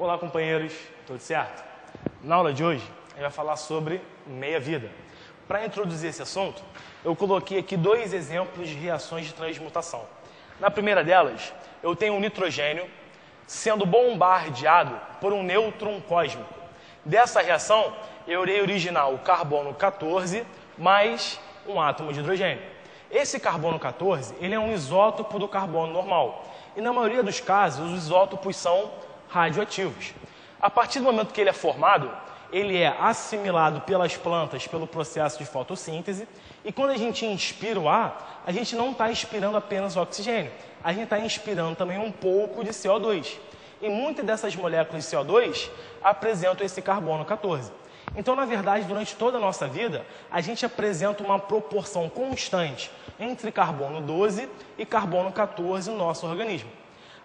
Olá, companheiros, tudo certo? Na aula de hoje, a gente vai falar sobre meia-vida. Para introduzir esse assunto, eu coloquei aqui dois exemplos de reações de transmutação. Na primeira delas, eu tenho um nitrogênio sendo bombardeado por um nêutron cósmico. Dessa reação, eu irei originar o carbono 14 mais um átomo de hidrogênio. Esse carbono 14, ele é um isótopo do carbono normal. E na maioria dos casos, os isótopos são radioativos. A partir do momento que ele é formado, ele é assimilado pelas plantas pelo processo de fotossíntese, e quando a gente inspira o ar, a gente não está inspirando apenas oxigênio, a gente está inspirando também um pouco de CO2. E muitas dessas moléculas de CO2 apresentam esse carbono 14. Então, na verdade, durante toda a nossa vida, a gente apresenta uma proporção constante entre carbono 12 e carbono 14 no nosso organismo.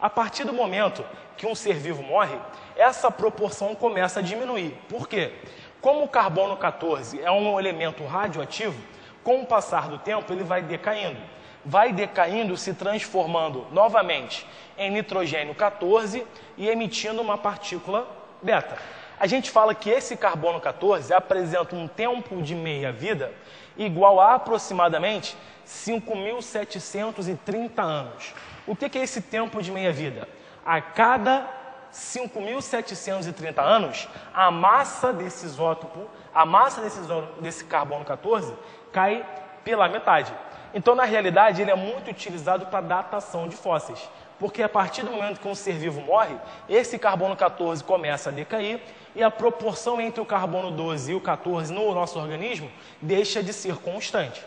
A partir do momento que um ser vivo morre, essa proporção começa a diminuir. Por quê? Como o carbono 14 é um elemento radioativo, com o passar do tempo ele vai decaindo. Vai decaindo, se transformando novamente em nitrogênio 14 e emitindo uma partícula beta. A gente fala que esse carbono 14 apresenta um tempo de meia-vida igual a aproximadamente 5.730 anos. O que é esse tempo de meia-vida? A cada 5.730 anos, a massa desse isótopo, desse carbono 14, cai pela metade. Então, na realidade, ele é muito utilizado para datação de fósseis. Porque a partir do momento que um ser vivo morre, esse carbono 14 começa a decair e a proporção entre o carbono 12 e o 14 no nosso organismo deixa de ser constante.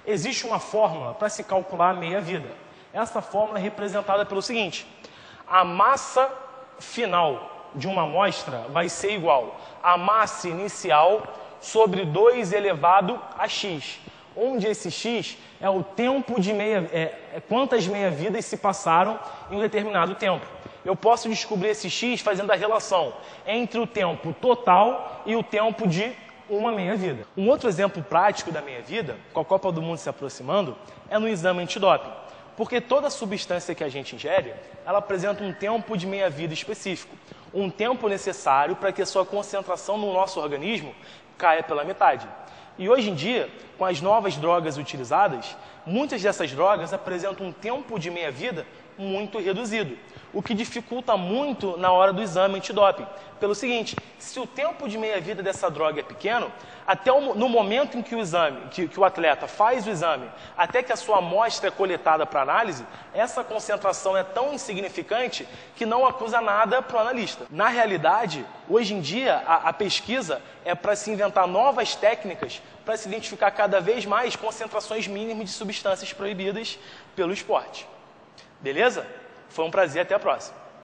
Existe uma fórmula para se calcular a meia-vida. Essa fórmula é representada pelo seguinte: a massa final de uma amostra vai ser igual à massa inicial sobre 2 elevado a x, onde esse x é o tempo de quantas meia-vidas se passaram em um determinado tempo. Eu posso descobrir esse x fazendo a relação entre o tempo total e o tempo de uma meia-vida. Um outro exemplo prático da meia-vida, com a Copa do Mundo se aproximando, é no exame antidoping. Porque toda substância que a gente ingere, ela apresenta um tempo de meia-vida específico. Um tempo necessário para que a sua concentração no nosso organismo caia pela metade. E hoje em dia, com as novas drogas utilizadas, muitas dessas drogas apresentam um tempo de meia-vida muito reduzido, o que dificulta muito na hora do exame antidoping. Pelo seguinte, se o tempo de meia-vida dessa droga é pequeno, até no momento em que o atleta faz o exame, até que a sua amostra é coletada para análise, essa concentração é tão insignificante que não acusa nada para o analista. Na realidade, hoje em dia, a pesquisa é para se inventar novas técnicas para se identificar cada vez mais concentrações mínimas de substâncias proibidas pelo esporte. Beleza? Foi um prazer, até a próxima.